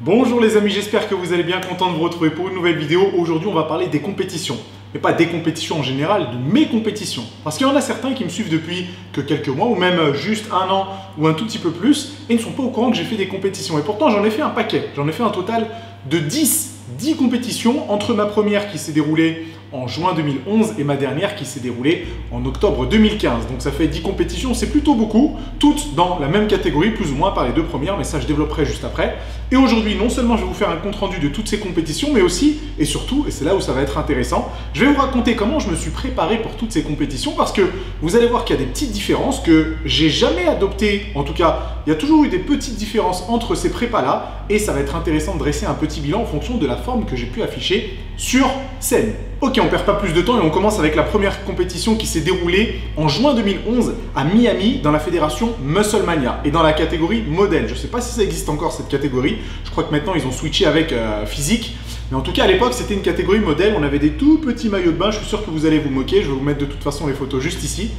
Bonjour les amis, j'espère que vous allez bien, content de vous retrouver pour une nouvelle vidéo. Aujourd'hui on va parler des compétitions, mais pas des compétitions en général, de mes compétitions. Parce qu'il y en a certains qui me suivent depuis que quelques mois, ou même juste un an, ou un tout petit peu plus, et ne sont pas au courant que j'ai fait des compétitions. Et pourtant j'en ai fait un paquet, j'en ai fait un total de 10 compétitions, entre ma première qui s'est déroulée en juin 2011 et ma dernière qui s'est déroulée en octobre 2015. Donc ça fait 10 compétitions, c'est plutôt beaucoup, toutes dans la même catégorie, plus ou moins par les deux premières, mais ça je développerai juste après. Et aujourd'hui, non seulement je vais vous faire un compte rendu de toutes ces compétitions, mais aussi, et surtout, et c'est là où ça va être intéressant, je vais vous raconter comment je me suis préparé pour toutes ces compétitions, parce que vous allez voir qu'il y a des petites différences que j'ai jamais adoptées, en tout cas, il y a toujours eu des petites différences entre ces prépas-là, et ça va être intéressant de dresser un petit bilan en fonction de la forme que j'ai pu afficher sur scène. Ok, on perd pas plus de temps et on commence avec la première compétition qui s'est déroulée en juin 2011 à Miami dans la fédération Musclemania et dans la catégorie modèle. Je sais pas si ça existe encore cette catégorie, je crois que maintenant ils ont switché avec physique. Mais en tout cas à l'époque c'était une catégorie modèle, on avait des tout petits maillots de bain, je suis sûr que vous allez vous moquer, je vais vous mettre de toute façon les photos juste ici.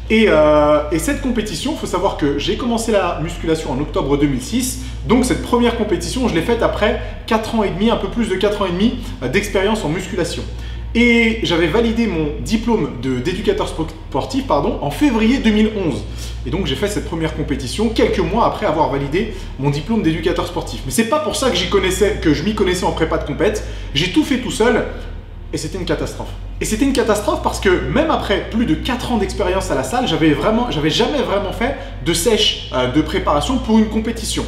Et cette compétition, il faut savoir que j'ai commencé la musculation en octobre 2006. Donc cette première compétition, je l'ai faite après 4 ans et demi, un peu plus de 4 ans et demi d'expérience en musculation. Et j'avais validé mon diplôme d'éducateur sportif en février 2011. Et donc j'ai fait cette première compétition quelques mois après avoir validé mon diplôme d'éducateur sportif. Mais c'est pas pour ça que je m'y connaissais en prépa de compète. J'ai tout fait tout seul et c'était une catastrophe. Et c'était une catastrophe parce que même après plus de 4 ans d'expérience à la salle, j'avais jamais vraiment fait de sèche de préparation pour une compétition.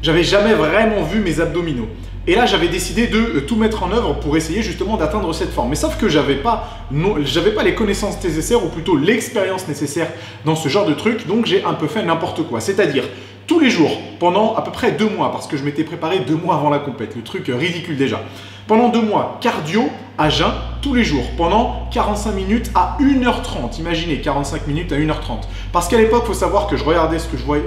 J'avais jamais vraiment vu mes abdominaux. Et là, j'avais décidé de tout mettre en œuvre pour essayer justement d'atteindre cette forme. Mais sauf que j'avais pas les connaissances nécessaires, ou plutôt l'expérience nécessaire dans ce genre de truc, donc j'ai un peu fait n'importe quoi. C'est-à-dire, tous les jours, pendant à peu près 2 mois, parce que je m'étais préparé 2 mois avant la compète, le truc ridicule déjà. Pendant 2 mois, cardio à jeun, tous les jours, pendant 45 minutes à 1h30. Imaginez, 45 minutes à 1h30. Parce qu'à l'époque, il faut savoir que je regardais ce que je voyais,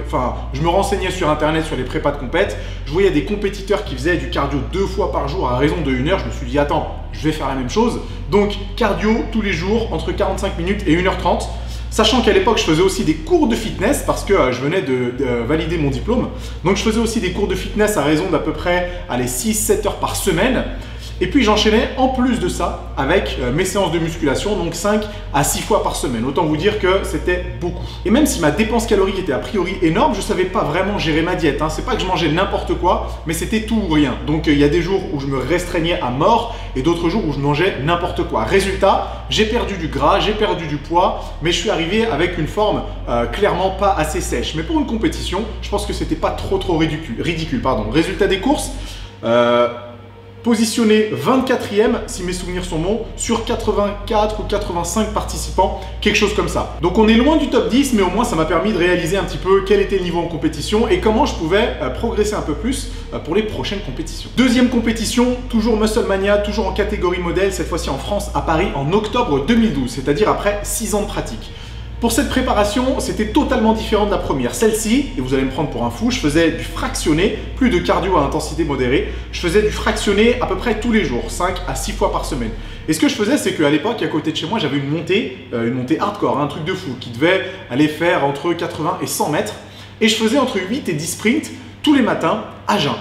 je me renseignais sur internet sur les prépas de compète. Je voyais des compétiteurs qui faisaient du cardio 2 fois par jour à raison de 1 heure. Je me suis dit, attends, je vais faire la même chose. Donc, cardio tous les jours, entre 45 minutes et 1h30. Sachant qu'à l'époque, je faisais aussi des cours de fitness parce que je venais de valider mon diplôme. Donc, je faisais aussi des cours de fitness à raison d'à peu près 6-7 heures par semaine. Et puis, j'enchaînais en plus de ça avec mes séances de musculation, donc 5 à 6 fois par semaine. Autant vous dire que c'était beaucoup. Et même si ma dépense calorique était a priori énorme, je ne savais pas vraiment gérer ma diète. C'est pas que je mangeais n'importe quoi, mais c'était tout ou rien. Donc, il y a des jours où je me restreignais à mort et d'autres jours où je mangeais n'importe quoi. Résultat, j'ai perdu du gras, j'ai perdu du poids, mais je suis arrivé avec une forme clairement pas assez sèche. Mais pour une compétition, je pense que c'était pas trop ridicule. Résultat des courses, positionné 24e, si mes souvenirs sont bons, sur 84 ou 85 participants, quelque chose comme ça. Donc on est loin du top 10, mais au moins ça m'a permis de réaliser un petit peu quel était le niveau en compétition et comment je pouvais progresser un peu plus pour les prochaines compétitions. Deuxième compétition, toujours Musclemania, toujours en catégorie modèle, cette fois-ci en France, à Paris, en octobre 2012, c'est-à-dire après 6 ans de pratique. Pour cette préparation, c'était totalement différent de la première. Celle-ci, et vous allez me prendre pour un fou, je faisais du fractionné, plus de cardio à intensité modérée. Je faisais du fractionné à peu près tous les jours, 5 à 6 fois par semaine. Et ce que je faisais, c'est qu'à l'époque, à côté de chez moi, j'avais une montée hardcore, un truc de fou, qui devait aller faire entre 80 et 100 mètres. Et je faisais entre 8 et 10 sprints tous les matins à jeun.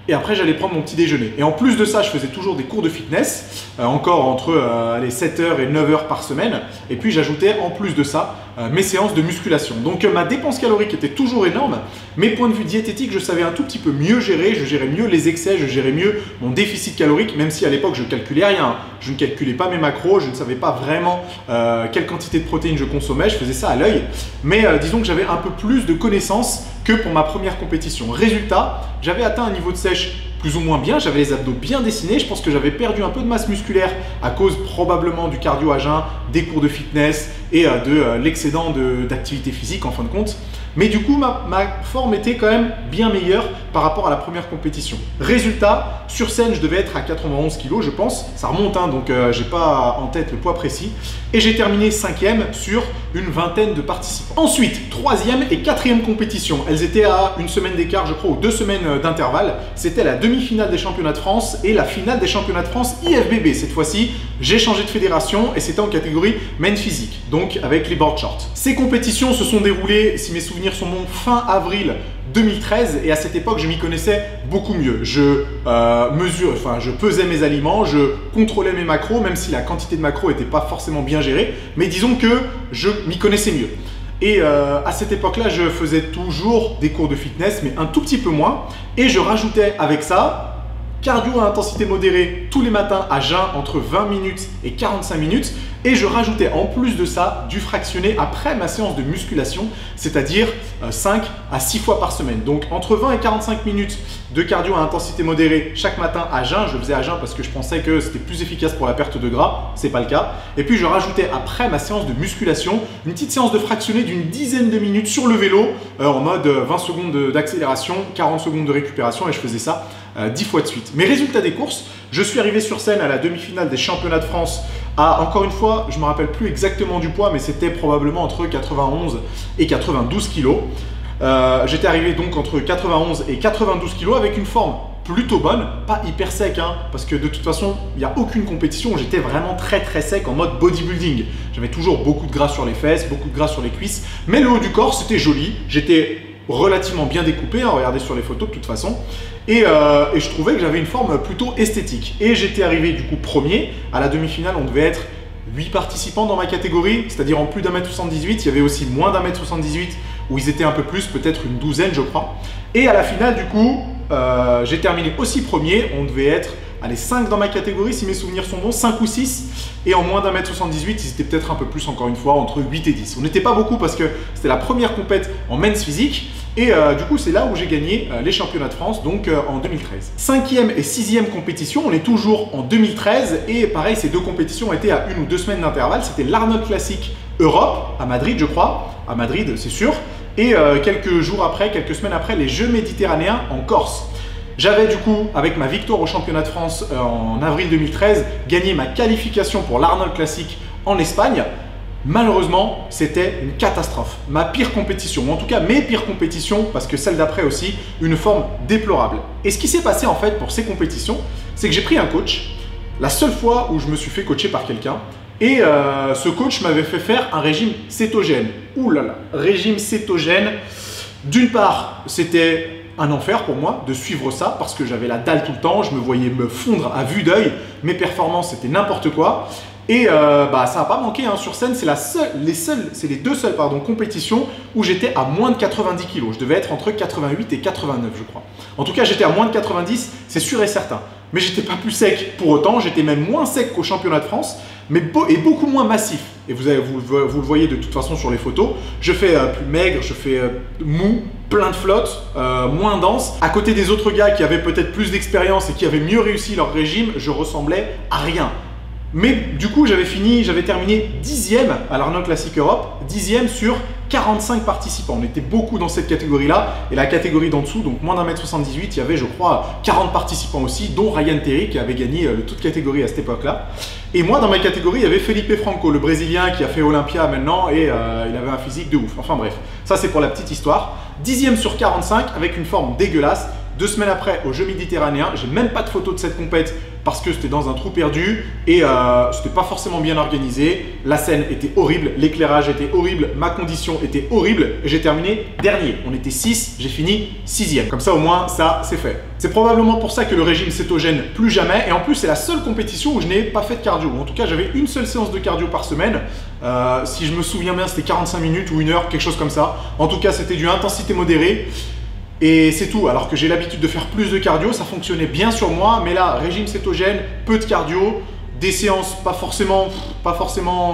Et après, j'allais prendre mon petit déjeuner. Et en plus de ça, je faisais toujours des cours de fitness, encore entre 7h et 9h par semaine. Et puis, j'ajoutais en plus de ça mes séances de musculation. Donc, ma dépense calorique était toujours énorme. Mes points de vue diététiques, je savais un tout petit peu mieux gérer. Je gérais mieux les excès, je gérais mieux mon déficit calorique, même si à l'époque, je ne calculais rien. Je ne calculais pas mes macros, je ne savais pas vraiment quelle quantité de protéines je consommais. Je faisais ça à l'œil. Mais disons que j'avais un peu plus de connaissances que pour ma première compétition. Résultat, j'avais atteint un niveau de sèche plus ou moins bien, j'avais les abdos bien dessinés, je pense que j'avais perdu un peu de masse musculaire à cause probablement du cardio à jeun, des cours de fitness et de l'excédent d'activité physique en fin de compte. Mais du coup, ma forme était quand même bien meilleure par rapport à la première compétition. Résultat, sur scène, je devais être à 91 kg, je pense. Ça remonte, donc j'ai pas en tête le poids précis. Et j'ai terminé 5e sur une vingtaine de participants. Ensuite, 3e et 4e compétition. Elles étaient à une semaine d'écart, je crois, ou 2 semaines d'intervalle. C'était la demi-finale des championnats de France et la finale des championnats de France IFBB. Cette fois-ci, j'ai changé de fédération et c'était en catégorie main physique, donc avec les board shorts. Ces compétitions se sont déroulées, si mes souvenirs souvenirs sont bons, fin avril 2013, et à cette époque je m'y connaissais beaucoup mieux. Je je pesais mes aliments, je contrôlais mes macros, même si la quantité de macros n'était pas forcément bien gérée, mais disons que je m'y connaissais mieux. Et à cette époque-là, je faisais toujours des cours de fitness, mais un tout petit peu moins, et je rajoutais avec ça cardio à intensité modérée tous les matins à jeun entre 20 minutes et 45 minutes. Et je rajoutais en plus de ça du fractionné après ma séance de musculation, c'est-à-dire 5 à 6 fois par semaine. Donc entre 20 et 45 minutes de cardio à intensité modérée chaque matin à jeun. Je le faisais à jeun parce que je pensais que c'était plus efficace pour la perte de gras. C'est pas le cas. Et puis je rajoutais après ma séance de musculation une petite séance de fractionné d'une dizaine de minutes sur le vélo en mode 20 secondes d'accélération, 40 secondes de récupération, et je faisais ça 10 fois de suite. Mes résultats des courses, je suis arrivé sur scène à la demi-finale des championnats de France à, encore une fois, je ne me rappelle plus exactement du poids, mais c'était probablement entre 91 et 92 kilos. J'étais arrivé donc entre 91 et 92 kilos avec une forme plutôt bonne, pas hyper sec, hein, parce que de toute façon, il n'y a aucune compétition où j'étais vraiment très sec en mode bodybuilding. J'avais toujours beaucoup de gras sur les fesses, beaucoup de gras sur les cuisses, mais le haut du corps, c'était joli. J'étais relativement bien découpé, hein, regardez sur les photos de toute façon. Et je trouvais que j'avais une forme plutôt esthétique. Et j'étais arrivé du coup premier. À la demi-finale, on devait être 8 participants dans ma catégorie, c'est-à-dire en plus d'1m78. Il y avait aussi moins d'1m78 où ils étaient un peu plus, peut-être une douzaine je crois. Et à la finale du coup, j'ai terminé aussi premier. On devait être 5 dans ma catégorie si mes souvenirs sont bons, 5 ou 6. Et en moins d'1m78, ils étaient peut-être un peu plus encore une fois, entre 8 et 10. On n'était pas beaucoup parce que c'était la première compète en men's physique. Et du coup, c'est là où j'ai gagné les championnats de France, donc en 2013. 5e et 6e compétition, on est toujours en 2013. Et pareil, ces deux compétitions étaient à 1 ou 2 semaines d'intervalle. C'était l'Arnold Classic Europe, à Madrid je crois. À Madrid, c'est sûr. Et quelques semaines après, les Jeux méditerranéens en Corse. J'avais du coup, avec ma victoire au championnat de France en avril 2013, gagné ma qualification pour l'Arnold Classic en Espagne. Malheureusement, c'était une catastrophe. Ma pire compétition, ou en tout cas mes pires compétitions, parce que celle d'après aussi, une forme déplorable. Et ce qui s'est passé en fait pour ces compétitions, c'est que j'ai pris un coach, la seule fois où je me suis fait coacher par quelqu'un, et ce coach m'avait fait faire un régime cétogène. Ouh là là, régime cétogène. D'une part, c'était un enfer pour moi de suivre ça parce que j'avais la dalle tout le temps, je me voyais me fondre à vue d'œil, mes performances c'était n'importe quoi. Et ça n'a pas manqué, hein. Sur scène, c'est les deux seules compétitions où j'étais à moins de 90 kg. Je devais être entre 88 et 89, je crois. En tout cas, j'étais à moins de 90, c'est sûr et certain. Mais j'étais pas plus sec pour autant, j'étais même moins sec qu'au championnat de France, et beaucoup moins massif. Et vous le voyez de toute façon sur les photos. Je fais plus maigre, je fais mou, plein de flotte, moins dense. À côté des autres gars qui avaient peut-être plus d'expérience et qui avaient mieux réussi leur régime, je ressemblais à rien. Mais du coup, j'avais terminé 10e à l'Arnold Classic Europe, 10e sur 45 participants. On était beaucoup dans cette catégorie-là. Et la catégorie d'en dessous, donc moins d'1m78, il y avait, je crois, 40 participants aussi, dont Ryan Terry qui avait gagné toute catégorie à cette époque-là. Et moi, dans ma catégorie, il y avait Felipe Franco, le Brésilien qui a fait Olympia maintenant et il avait un physique de ouf. Enfin bref, ça c'est pour la petite histoire. 10e sur 45 avec une forme dégueulasse. 2 semaines après, aux Jeux méditerranéens, j'ai même pas de photo de cette compète parce que c'était dans un trou perdu et c'était pas forcément bien organisé. La scène était horrible, l'éclairage était horrible, ma condition était horrible et j'ai terminé dernier. On était 6, j'ai fini 6e. Comme ça, au moins, ça, c'est fait. C'est probablement pour ça que le régime cétogène, plus jamais. Et en plus, c'est la seule compétition où je n'ai pas fait de cardio. En tout cas, j'avais une seule séance de cardio par semaine. Si je me souviens bien, c'était 45 minutes ou 1 heure, quelque chose comme ça. En tout cas, c'était du intensité modérée. Et c'est tout, alors que j'ai l'habitude de faire plus de cardio, ça fonctionnait bien sur moi, mais là, régime cétogène, peu de cardio, des séances pas forcément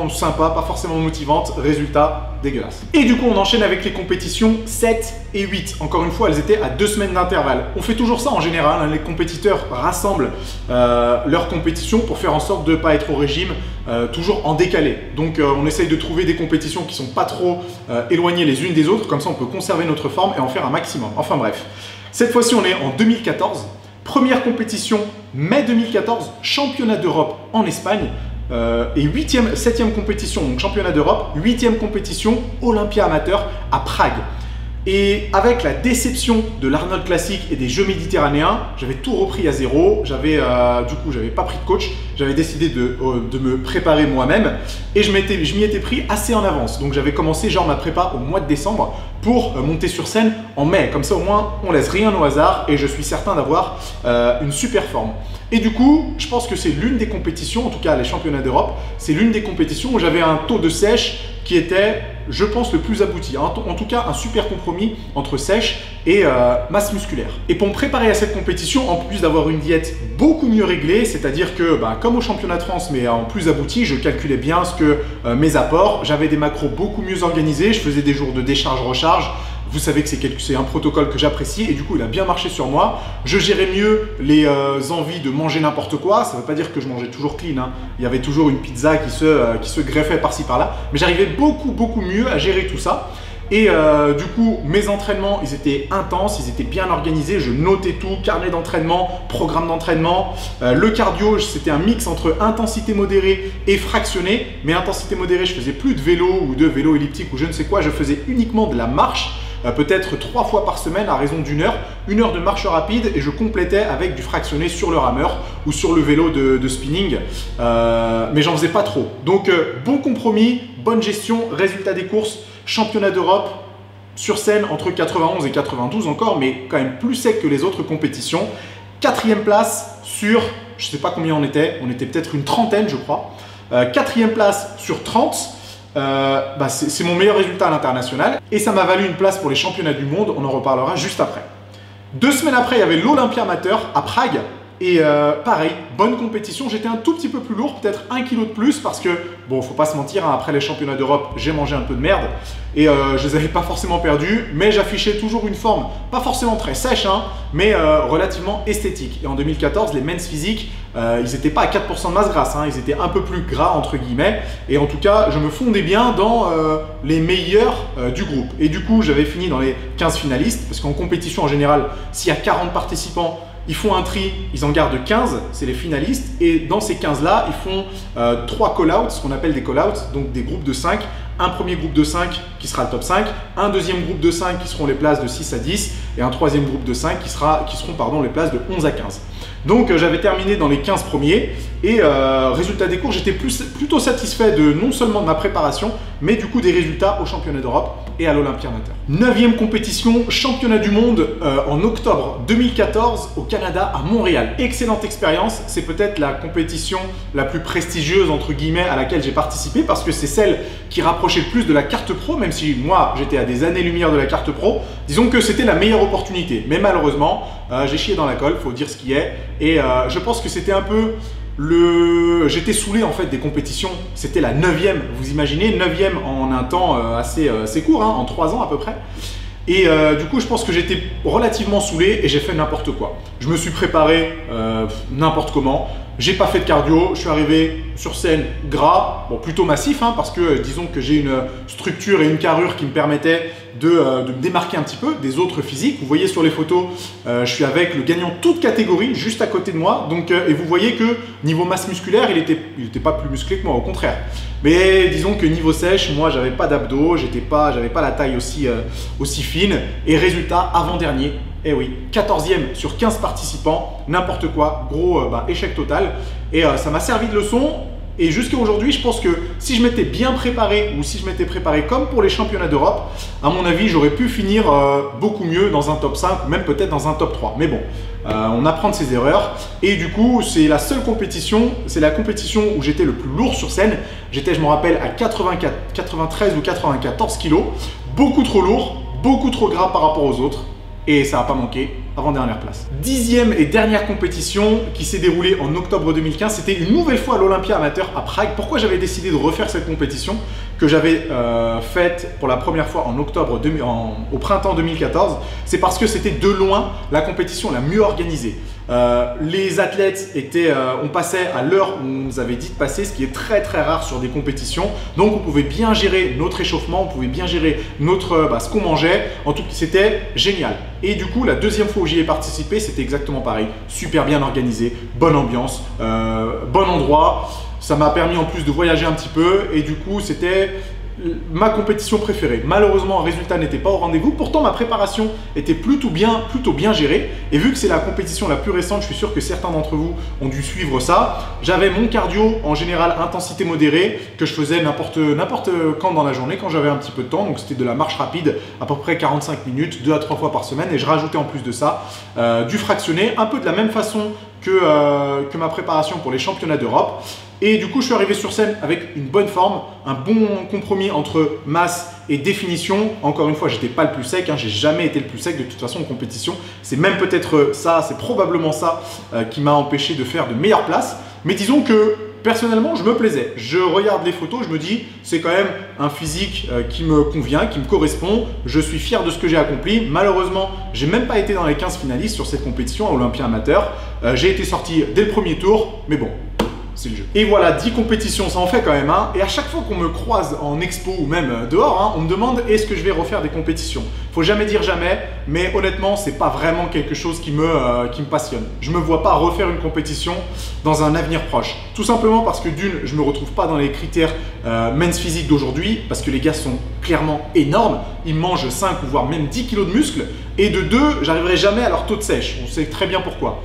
sympas, pas forcément motivantes, résultat dégueulasse. Et du coup, on enchaîne avec les compétitions 7 et 8. Encore une fois, elles étaient à 2 semaines d'intervalle. On fait toujours ça en général, hein. Les compétiteurs rassemblent leurs compétitions pour faire en sorte de ne pas être au régime, toujours en décalé. Donc, on essaye de trouver des compétitions qui ne sont pas trop éloignées les unes des autres, comme ça on peut conserver notre forme et en faire un maximum. Enfin bref, cette fois-ci on est en 2014. Première compétition, mai 2014, championnat d'Europe en Espagne. Et 7e compétition, donc championnat d'Europe, 8e compétition, Olympia amateur à Prague. Et avec la déception de l'Arnold Classic et des Jeux méditerranéens, j'avais tout repris à zéro. Du coup, j'avais pas pris de coach. J'avais décidé de me préparer moi-même et je m'y étais pris assez en avance. Donc, j'avais commencé genre ma prépa au mois de décembre pour monter sur scène en mai. Comme ça, au moins, on laisse rien au hasard et je suis certain d'avoir une super forme. Et du coup, je pense que c'est l'une des compétitions, en tout cas les championnats d'Europe, c'est l'une des compétitions où j'avais un taux de sèche qui était, je pense, le plus abouti. En tout cas, un super compromis entre sèche et masse musculaire. Et pour me préparer à cette compétition, en plus d'avoir une diète beaucoup mieux réglée, c'est-à-dire que, comme au championnat de France, mais en plus abouti, je calculais bien mes apports, j'avais des macros beaucoup mieux organisés, je faisais des jours de décharge-recharge. Vous savez que c'est un protocole que j'apprécie et du coup, il a bien marché sur moi. Je gérais mieux les envies de manger n'importe quoi. Ça ne veut pas dire que je mangeais toujours clean, hein. Il y avait toujours une pizza qui se greffait par-ci par-là. Mais j'arrivais beaucoup mieux à gérer tout ça. Et du coup, mes entraînements, ils étaient intenses, ils étaient bien organisés. Je notais tout, carnet d'entraînement, programme d'entraînement. Le cardio, c'était un mix entre intensité modérée et fractionnée. Mais intensité modérée, je faisais plus de vélo ou de vélo elliptique ou je ne sais quoi. Je faisais uniquement de la marche. Peut-être 3 fois par semaine à raison d'1 heure, 1 heure de marche rapide et je complétais avec du fractionné sur le rameur ou sur le vélo de spinning, mais j'en faisais pas trop. Donc bon compromis, bonne gestion, résultat des courses, championnat d'Europe, sur scène entre 91 et 92 encore, mais quand même plus sec que les autres compétitions. 4e place sur, je sais pas combien on était peut-être une trentaine je crois, 4e place sur 30. C'est mon meilleur résultat à l'international et ça m'a valu une place pour les championnats du monde, on en reparlera juste après. 2 semaines après, il y avait l'Olympia amateur à Prague et pareil, bonne compétition, j'étais un tout petit peu plus lourd, peut-être 1 kg de plus parce que, bon, faut pas se mentir, hein, après les championnats d'Europe, j'ai mangé un peu de merde et je les avais pas forcément perdus, mais j'affichais toujours une forme, pas forcément très sèche, hein, mais relativement esthétique. Et en 2014, les men's physiques, ils n'étaient pas à 4% de masse grasse, hein, ils étaient un peu plus gras entre guillemets, et en tout cas, je me fondais bien dans les meilleurs du groupe. Et du coup, j'avais fini dans les 15 finalistes, parce qu'en compétition en général, s'il y a 40 participants, ils font un tri, ils en gardent 15, c'est les finalistes, et dans ces 15-là, ils font 3 call-outs, ce qu'on appelle des call-outs, donc des groupes de 5, un premier groupe de 5 qui sera le top 5, un deuxième groupe de 5 qui seront les places de 6 à 10, et un troisième groupe de 5 qui seront les places de 11 à 15. Donc j'avais terminé dans les 15 premiers, et résultat des cours, j'étais plutôt satisfait non seulement de ma préparation, mais du coup des résultats au championnat d'Europe et à l'Olympia amateur. 9e compétition, championnat du monde en octobre 2014 au Canada à Montréal. Excellente expérience, c'est peut-être la compétition la plus prestigieuse entre guillemets à laquelle j'ai participé parce que c'est celle qui rapprochait le plus de la carte pro, même si moi j'étais à des années-lumière de la carte pro. Disons que c'était la meilleure opportunité, mais malheureusement j'ai chié dans la colle, faut dire ce qui est, et je pense que c'était un peu j'étais saoulé en fait des compétitions, c'était la 9e, vous imaginez, 9e en un temps assez court, hein, en 3 ans à peu près. Et du coup, je pense que j'étais relativement saoulé et j'ai fait n'importe quoi. Je me suis préparé n'importe comment, j'ai pas fait de cardio, je suis arrivé sur scène gras, bon plutôt massif, hein, parce que disons que j'ai une structure et une carrure qui me permettaient de me démarquer un petit peu des autres physiques. Vous voyez sur les photos, je suis avec le gagnant toute catégorie juste à côté de moi. Donc, et vous voyez que niveau masse musculaire, il était pas plus musclé que moi, au contraire. Mais disons que niveau sèche, moi, j'avais pas d'abdos, j'avais pas la taille aussi fine. Et résultat, avant-dernier, eh oui, 14e sur 15 participants, n'importe quoi, gros échec total. Et ça m'a servi de leçon. Et jusqu'à aujourd'hui, je pense que si je m'étais bien préparé ou si je m'étais préparé comme pour les championnats d'Europe, à mon avis, j'aurais pu finir beaucoup mieux dans un top 5 ou même peut-être dans un top 3. Mais bon, on apprend de ses erreurs. Et du coup, c'est la seule compétition, c'est la compétition où j'étais le plus lourd sur scène. J'étais, je me rappelle, à 93 ou 94 kilos. Beaucoup trop lourd, beaucoup trop gras par rapport aux autres. Et ça n'a pas manqué, avant-dernière place. 10e et dernière compétition qui s'est déroulée en octobre 2015, c'était une nouvelle fois à l'Olympia amateur à Prague. Pourquoi j'avais décidé de refaire cette compétition que j'avais faite pour la première fois en octobre, au printemps 2014? C'est parce que c'était de loin la compétition la mieux organisée. Les athlètes on passait à l'heure où on nous avait dit de passer, ce qui est très rare sur des compétitions. Donc on pouvait bien gérer notre échauffement, on pouvait bien gérer ce qu'on mangeait. En tout cas, c'était génial. Et du coup, la deuxième fois où j'y ai participé, c'était exactement pareil. Super bien organisé, bonne ambiance, bon endroit. Ça m'a permis en plus de voyager un petit peu et du coup, c'était ma compétition préférée. Malheureusement, le résultat n'était pas au rendez-vous. Pourtant, ma préparation était plutôt bien gérée. Et vu que c'est la compétition la plus récente, je suis sûr que certains d'entre vous ont dû suivre ça. J'avais mon cardio, en général, intensité modérée, que je faisais n'importe quand dans la journée, quand j'avais un petit peu de temps. Donc, c'était de la marche rapide, à peu près 45 minutes, 2 à 3 fois par semaine. Et je rajoutais en plus de ça du fractionné, un peu de la même façon que ma préparation pour les championnats d'Europe. Et du coup, je suis arrivé sur scène avec une bonne forme, un bon compromis entre masse et définition. Encore une fois, j'étais pas le plus sec, j'ai jamais été le plus sec de toute façon en compétition. C'est même peut-être ça, c'est probablement ça qui m'a empêché de faire de meilleures places. Mais disons que personnellement, je me plaisais. Je regarde les photos, je me dis, c'est quand même un physique qui me convient, qui me correspond. Je suis fier de ce que j'ai accompli. Malheureusement, j'ai même pas été dans les 15 finalistes sur cette compétition à Olympia Amateur. J'ai été sorti dès le premier tour, mais bon. C'est le jeu. Et voilà, 10 compétitions, ça en fait quand même. Et à chaque fois qu'on me croise en expo ou même dehors, on me demande est-ce que je vais refaire des compétitions. Faut jamais dire jamais, mais honnêtement, c'est pas vraiment quelque chose qui me passionne. Je me vois pas refaire une compétition dans un avenir proche. Tout simplement parce que d'une, je me retrouve pas dans les critères men's physique d'aujourd'hui, parce que les gars sont clairement énormes. Ils mangent 5 ou voire même 10 kilos de muscles. Et de deux, j'arriverai jamais à leur taux de sèche. On sait très bien pourquoi.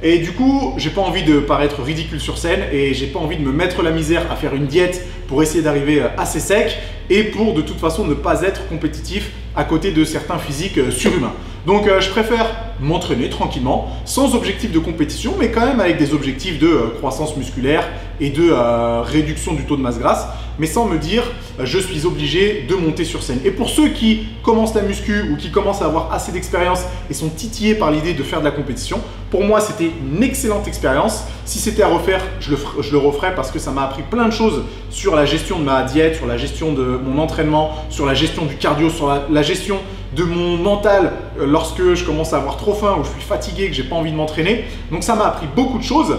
Et du coup, j'ai pas envie de paraître ridicule sur scène et j'ai pas envie de me mettre la misère à faire une diète pour essayer d'arriver assez sec et pour de toute façon ne pas être compétitif à côté de certains physiques surhumains. Donc je préfère m'entraîner tranquillement, sans objectif de compétition, mais quand même avec des objectifs de croissance musculaire et de réduction du taux de masse grasse, mais sans me dire je suis obligé de monter sur scène. Et pour ceux qui commencent la muscu ou qui commencent à avoir assez d'expérience et sont titillés par l'idée de faire de la compétition, pour moi c'était une excellente expérience. Si c'était à refaire, je le referais parce que ça m'a appris plein de choses sur la gestion de ma diète, sur la gestion de mon entraînement, sur la gestion du cardio, sur la gestion de mon mental lorsque je commence à avoir trop faim ou je suis fatigué, que j'ai pas envie de m'entraîner. Donc ça m'a appris beaucoup de choses.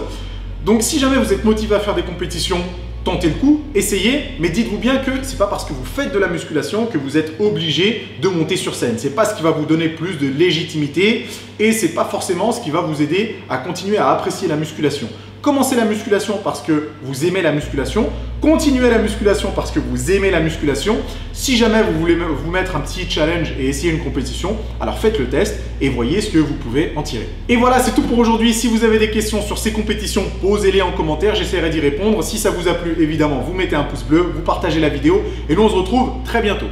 Donc si jamais vous êtes motivé à faire des compétitions, tentez le coup, essayez, mais dites-vous bien que c'est pas parce que vous faites de la musculation que vous êtes obligé de monter sur scène. C'est pas ce qui va vous donner plus de légitimité et c'est pas forcément ce qui va vous aider à continuer à apprécier la musculation. Commencez la musculation parce que vous aimez la musculation. Continuez la musculation parce que vous aimez la musculation. Si jamais vous voulez vous mettre un petit challenge et essayer une compétition, alors faites le test et voyez ce que vous pouvez en tirer. Et voilà, c'est tout pour aujourd'hui. Si vous avez des questions sur ces compétitions, posez-les en commentaire. J'essaierai d'y répondre. Si ça vous a plu, évidemment, vous mettez un pouce bleu, vous partagez la vidéo et nous on se retrouve très bientôt.